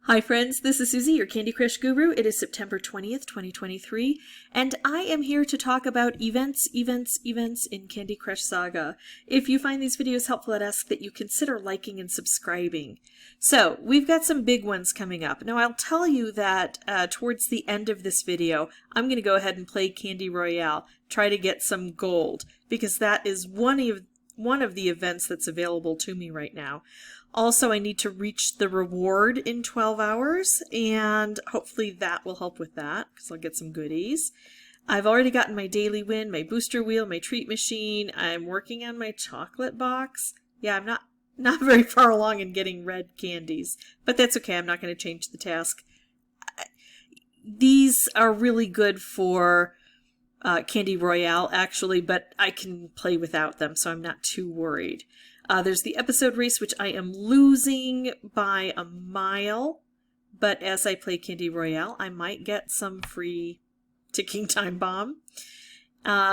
Hi friends, this is Suzy, your Candy Crush Guru. It is September 20th, 2023, and I am here to talk about events in Candy Crush Saga. If you find these videos helpful, I'd ask that you consider liking and subscribing. So, we've got some big ones coming up. Now, I'll tell you that towards the end of this video, I'm going to go ahead and play Candy Royale, try to get some gold, because that is one of the events that's available to me right now. Also, I need to reach the reward in 12 hours, and hopefully that will help with that, because I'll get some goodies. I've already gotten my daily win, my booster wheel, my treat machine. I'm working on my chocolate box. Yeah, I'm not very far along in getting red candies, but that's okay. I'm not going to change the task. These are really good for Candy Royale, actually, but I can play without them, so I'm not too worried. There's the episode race, which I am losing by a mile, but as I play Candy Royale, I might get some free ticking time bomb.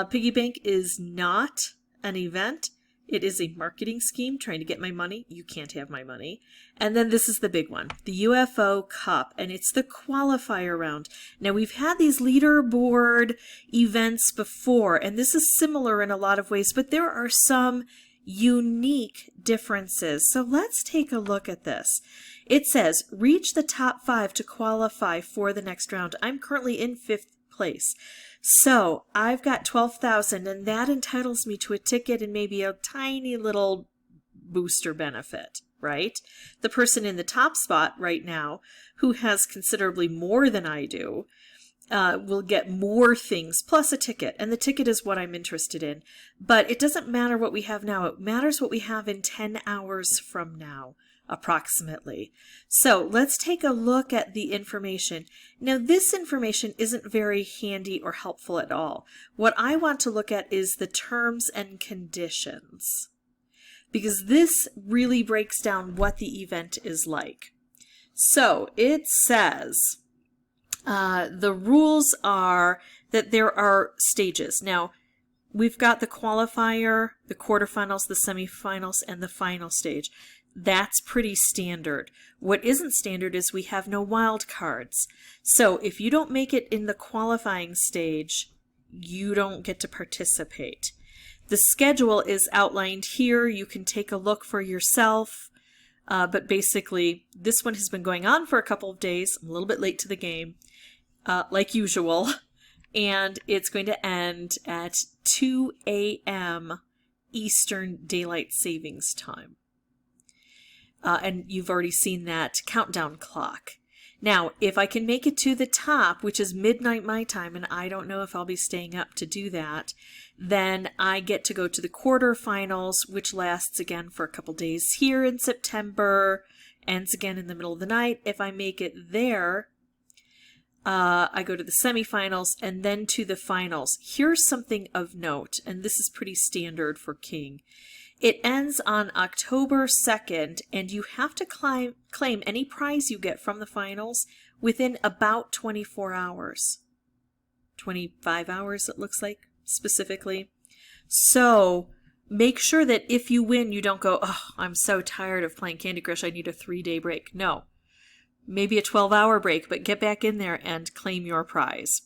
Piggy Bank is not an event. It is a marketing scheme trying to get my money. You can't have my money. And then this is the big one, the UFO Cup, and it's the qualifier round. Now, we've had these leaderboard events before, and this is similar in a lot of ways, but there are some unique differences. So let's take a look at this. It says, reach the top 5 to qualify for the next round. I'm currently in 5th place. So I've got 12,000, and that entitles me to a ticket and maybe a tiny little booster benefit, right? The person in the top spot right now, who has considerably more than I do, will get more things plus a ticket, and the ticket is what I'm interested in. But it doesn't matter what we have now. It matters what we have in 10 hours from now, approximately. So let's take a look at the information. Now, this information isn't very handy or helpful at all. What I want to look at is the terms and conditions, because this really breaks down what the event is like. So it says, the rules are that there are stages. Now, we've got the qualifier, the quarterfinals, the semifinals, and the final stage. That's pretty standard. What isn't standard is we have no wild cards. So if you don't make it in the qualifying stage, you don't get to participate. The schedule is outlined here. You can take a look for yourself. But basically, this one has been going on for a couple of days. I'm a little bit late to the game, like usual. And it's going to end at 2 a.m. Eastern Daylight Savings Time. And you've already seen that countdown clock. Now, if I can make it to the top, which is midnight my time, and I don't know if I'll be staying up to do that, then I get to go to the quarterfinals, which lasts again for a couple days here in September, ends again in the middle of the night. If I make it there, I go to the semifinals and then to the finals. Here's something of note, and this is pretty standard for King. It ends on October 2nd, and you have to claim any prize you get from the finals within about 24 hours. 25 hours, it looks like, specifically. So make sure that if you win, you don't go, oh, I'm so tired of playing Candy Crush, I need a 3-day break. No. Maybe a 12-hour break, but get back in there and claim your prize.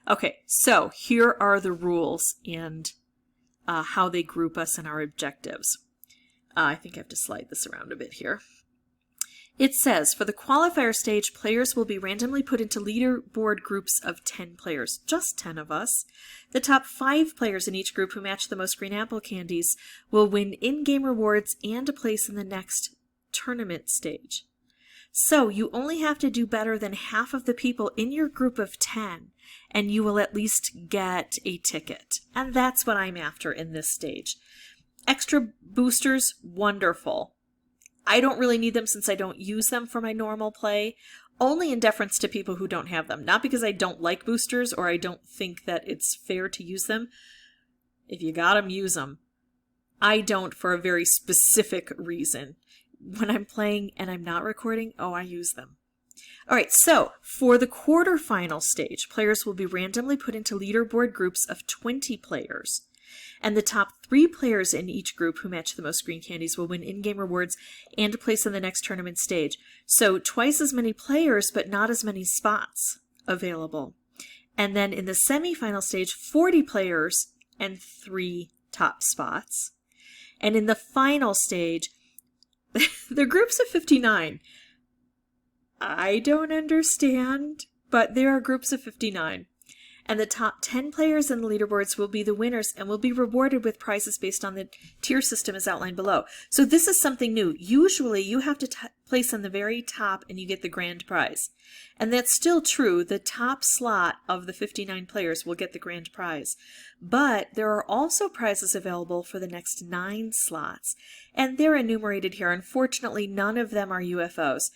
Okay, so here are the rules and how they group us in our objectives. I think I have to slide this around a bit here. It says, for the qualifier stage, players will be randomly put into leaderboard groups of 10 players, just 10 of us. The top 5 players in each group who match the most green apple candies will win in-game rewards and a place in the next tournament stage. So you only have to do better than half of the people in your group of 10, and you will at least get a ticket. And that's what I'm after in this stage. Extra boosters, wonderful. I don't really need them since I don't use them for my normal play, only in deference to people who don't have them. Not because I don't like boosters or I don't think that it's fair to use them. If you got them, use them. I don't for a very specific reason. When I'm playing and I'm not recording, I use them. All right, so for the quarterfinal stage, players will be randomly put into leaderboard groups of 20 players. And the top 3 players in each group who match the most green candies will win in-game rewards and a place in the next tournament stage. So twice as many players, but not as many spots available. And then in the semifinal stage, 40 players and 3 top spots. And in the final stage, the groups of 59. I don't understand, but there are groups of 59. And the top 10 players in the leaderboards will be the winners and will be rewarded with prizes based on the tier system as outlined below. So this is something new. Usually you have to place on the very top and you get the grand prize. And that's still true. The top slot of the 59 players will get the grand prize. But there are also prizes available for the next 9 slots. And they're enumerated here. Unfortunately, none of them are UFOs,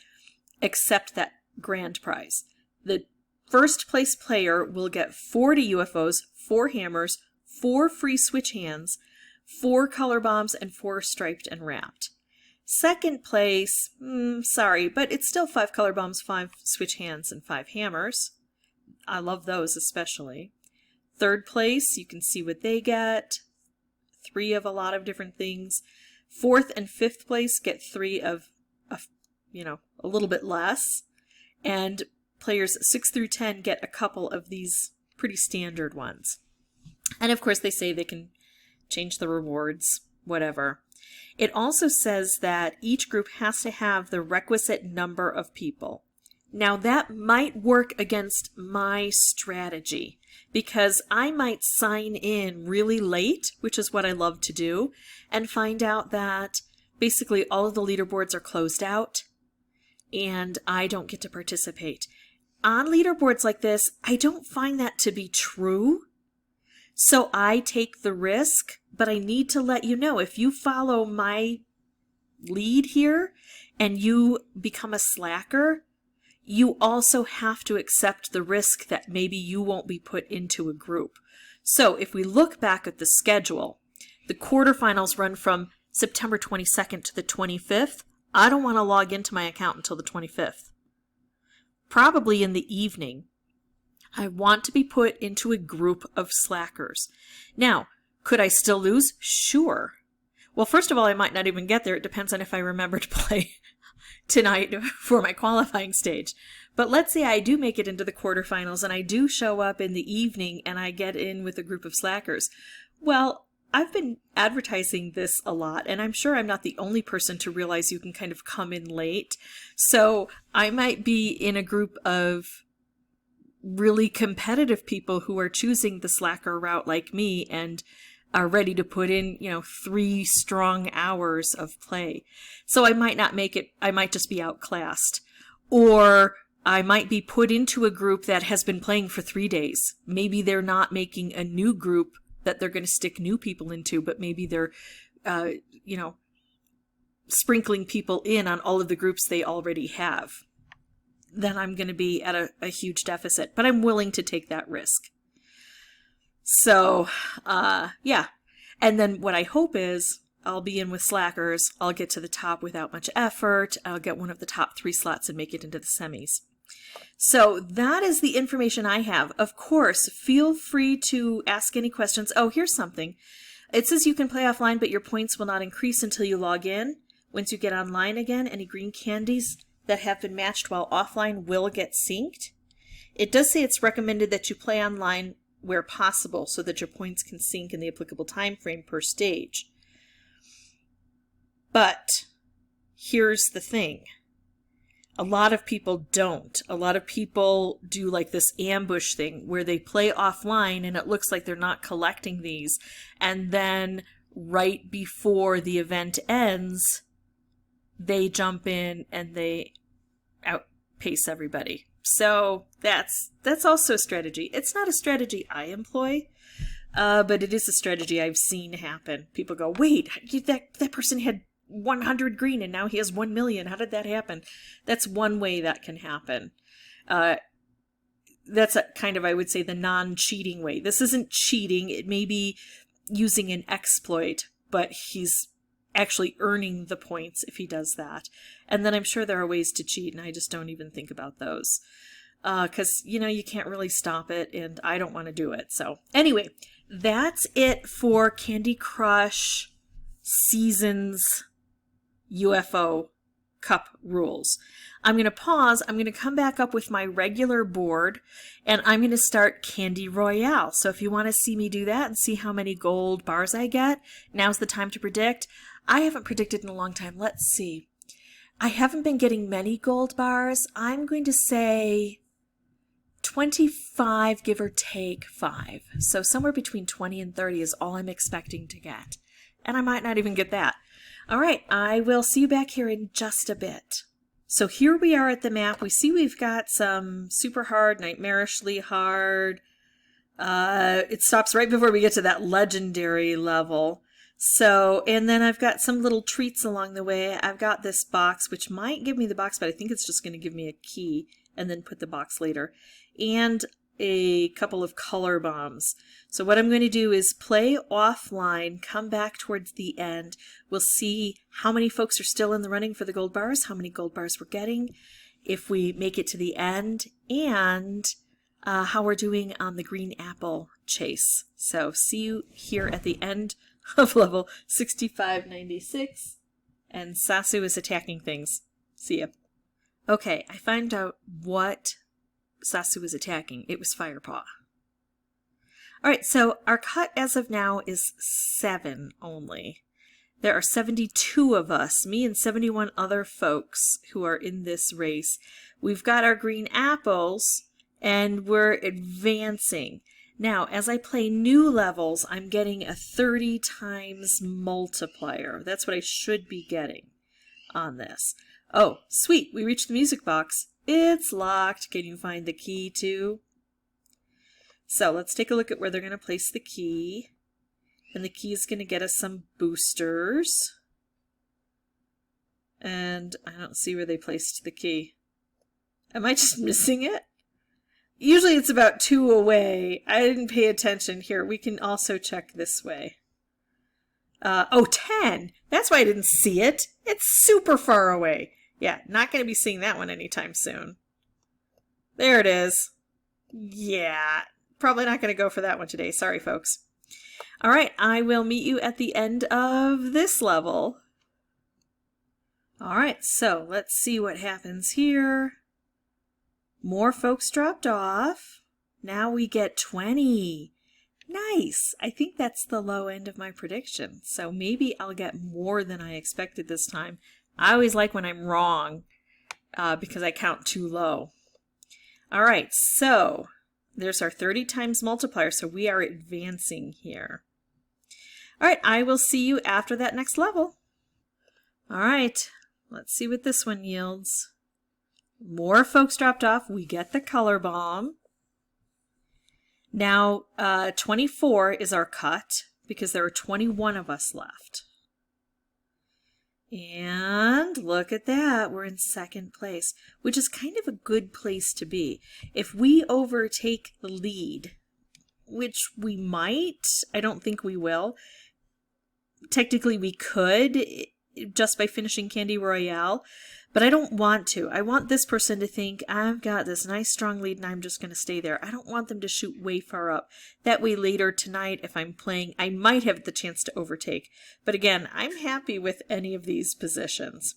except that grand prize. The first place player will get 40 UFOs, 4 hammers, 4 free switch hands, 4 color bombs, and 4 striped and wrapped. Second place, sorry, but it's still 5 color bombs, 5 switch hands, and 5 hammers. I love those especially. Third place, you can see what they get. 3 of a lot of different things. Fourth and fifth place get 3 of, a little bit less. And players 6 through 10 get a couple of these pretty standard ones. And of course they say they can change the rewards, whatever. It also says that each group has to have the requisite number of people. Now that might work against my strategy because I might sign in really late, which is what I love to do, and find out that basically all of the leaderboards are closed out and I don't get to participate. On leaderboards like this, I don't find that to be true. So I take the risk, but I need to let you know, if you follow my lead here and you become a slacker, you also have to accept the risk that maybe you won't be put into a group. So if we look back at the schedule, the quarterfinals run from September 22nd to the 25th. I don't want to log into my account until the 25th. Probably in the evening. I want to be put into a group of slackers. Now, could I still lose? Sure. Well, first of all, I might not even get there. It depends on if I remember to play tonight for my qualifying stage. But let's say I do make it into the quarterfinals and I do show up in the evening and I get in with a group of slackers. Well, I've been advertising this a lot, and I'm sure I'm not the only person to realize you can kind of come in late. So I might be in a group of really competitive people who are choosing the slacker route like me and are ready to put in, 3 strong hours of play. So I might not make it. I might just be outclassed. Or I might be put into a group that has been playing for 3 days. Maybe they're not making a new group that they're going to stick new people into, but maybe they're, sprinkling people in on all of the groups they already have. Then I'm going to be at a huge deficit, but I'm willing to take that risk. So, yeah. And then what I hope is I'll be in with slackers. I'll get to the top without much effort. I'll get one of the top 3 slots and make it into the semis. So that is the information I have. Of course, feel free to ask any questions. Oh, here's something. It says you can play offline, but your points will not increase until you log in. Once you get online again, any green candies that have been matched while offline will get synced. It does say it's recommended that you play online where possible so that your points can sync in the applicable time frame per stage. But here's the thing. A lot of people don't. A lot of people do like this ambush thing where they play offline and it looks like they're not collecting these. And then right before the event ends, they jump in and they outpace everybody. So that's also a strategy. It's not a strategy I employ, but it is a strategy I've seen happen. People go, wait, that person had 100 green and now he has 1 million. How did that happen? That's one way that can happen. That's a kind of, I would say, the non-cheating way. This isn't cheating. It may be using an exploit, but he's actually earning the points if he does that. And then I'm sure there are ways to cheat, and I just don't even think about those. Because, you can't really stop it, and I don't want to do it. So anyway, that's it for Candy Crush Seasons UFO Cup rules. I'm going to pause. I'm going to come back up with my regular board, and I'm going to start Candy Royale. So if you want to see me do that and see how many gold bars I get, now's the time to predict. I haven't predicted in a long time. Let's see. I haven't been getting many gold bars. I'm going to say 25, give or take 5. So somewhere between 20 and 30 is all I'm expecting to get. And I might not even get that. All right, I will see you back here in just a bit. So here we are at the map. We see we've got some super hard, nightmarishly hard. It stops right before we get to that legendary level. So, and then I've got some little treats along the way. I've got this box, which might give me the box, but I think it's just going to give me a key and then put the box later. And a couple of color bombs. So what I'm going to do is play offline, come back towards the end. We'll see how many folks are still in the running for the gold bars, how many gold bars we're getting, if we make it to the end, and how we're doing on the green apple chase. So see you here at the end of level 6596, and Sasu is attacking things. See ya. Okay, I found out what Sasu was attacking. It was Firepaw. Alright, so our cut as of now is 7 only. There are 72 of us, me and 71 other folks who are in this race. We've got our green apples, and we're advancing. Now, as I play new levels, I'm getting a 30 times multiplier. That's what I should be getting on this. Oh, sweet, we reached the music box. It's locked. Can you find the key too? So let's take a look at where they're going to place the key. And the key is going to get us some boosters. And I don't see where they placed the key. Am I just missing it? Usually it's about 2 away. I didn't pay attention here. We can also check this way. Oh, 10! That's why I didn't see it. It's super far away. Yeah, not going to be seeing that one anytime soon. There it is. Yeah, probably not going to go for that one today. Sorry, folks. All right, I will meet you at the end of this level. All right, so let's see what happens here. More folks dropped off. Now we get 20. Nice. I think that's the low end of my prediction. So maybe I'll get more than I expected this time. I always like when I'm wrong because I count too low. All right, so there's our 30 times multiplier, so we are advancing here. All right, I will see you after that next level. All right, let's see what this one yields. More folks dropped off. We get the color bomb. Now, 24 is our cut because there are 21 of us left. And look at that, we're in second place, which is kind of a good place to be. If we overtake the lead, which we might, I don't think we will. Technically we could, just by finishing Candy Royale, but I don't want to. I want this person to think, I've got this nice strong lead and I'm just going to stay there. I don't want them to shoot way far up. That way later tonight, if I'm playing, I might have the chance to overtake. But again, I'm happy with any of these positions.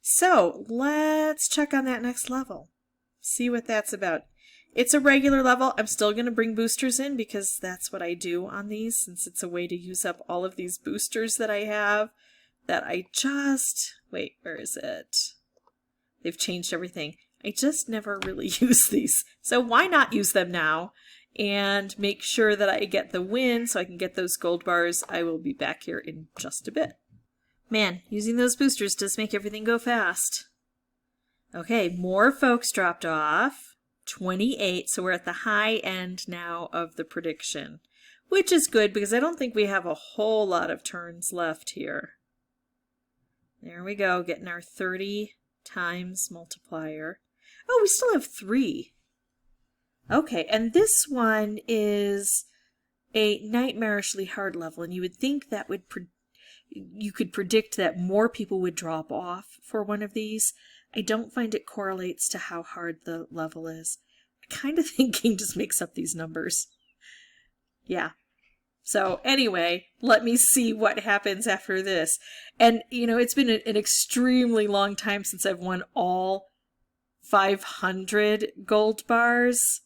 So let's check on that next level. See what that's about. It's a regular level. I'm still going to bring boosters in because that's what I do on these, since it's a way to use up all of these boosters that I have that I just... Wait, where is it? They've changed everything. I just never really use these. So why not use them now and make sure that I get the win so I can get those gold bars. I will be back here in just a bit. Man, using those boosters does make everything go fast. Okay, more folks dropped off. 28, so we're at the high end now of the prediction, which is good because I don't think we have a whole lot of turns left here. There we go, getting our 30 times multiplier. Oh, we still have 3. Okay, and this one is a nightmarishly hard level, and you would think that would you could predict that more people would drop off for one of these. I don't find it correlates to how hard the level is. I kind of think game just makes up these numbers. Yeah. So anyway, let me see what happens after this. And, you know, it's been an extremely long time since I've won all 500 gold bars.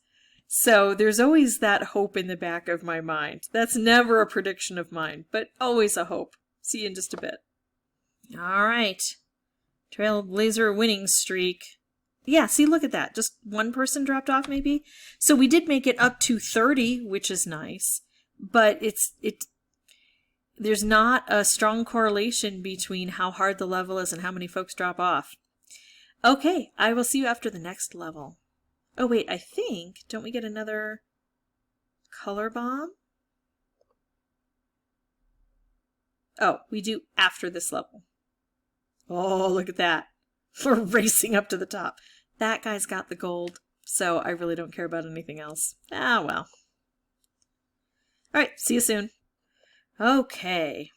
So there's always that hope in the back of my mind. That's never a prediction of mine, but always a hope. See you in just a bit. All right. Trailblazer winning streak. Yeah, see, look at that. Just one person dropped off maybe. So we did make it up to 30, which is nice. But there's not a strong correlation between how hard the level is and how many folks drop off. Okay, I will see you after the next level. Oh wait, I think, don't we get another color bomb? Oh, we do after this level. Oh, look at that. We're racing up to the top. That guy's got the gold, so I really don't care about anything else. Ah, well. Alright, see you soon. Okay.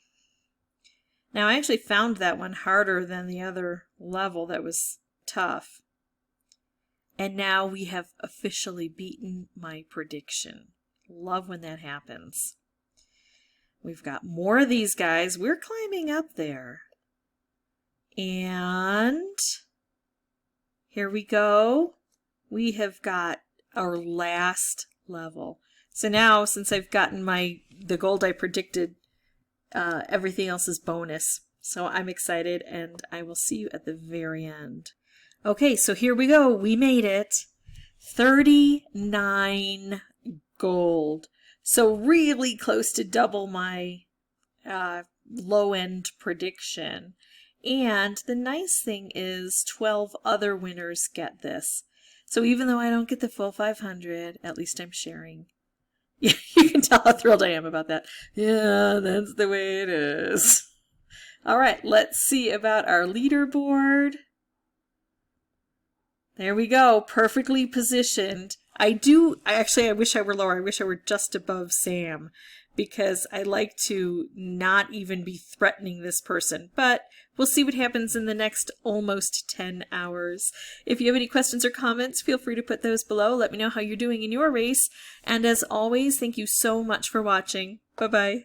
Now, I actually found that one harder than the other level that was tough. And now we have officially beaten my prediction. Love when that happens. We've got more of these guys. We're climbing up there. And here we go. We have got our last level. So now, since I've gotten the gold I predicted, everything else is bonus. So I'm excited, and I will see you at the very end. Okay, so here we go. We made it. 39 gold. So really close to double my low-end prediction. And the nice thing is 12 other winners get this. So even though I don't get the full 500, at least I'm sharing. You can tell how thrilled I am about that. Yeah, that's the way it is. All right, let's see about our leaderboard. There we go, perfectly positioned. I wish I were lower. I wish I were just above Sam, because I like to not even be threatening this person. But we'll see what happens in the next almost 10 hours. If you have any questions or comments, feel free to put those below. Let me know how you're doing in your race. And as always, thank you so much for watching. Bye-bye.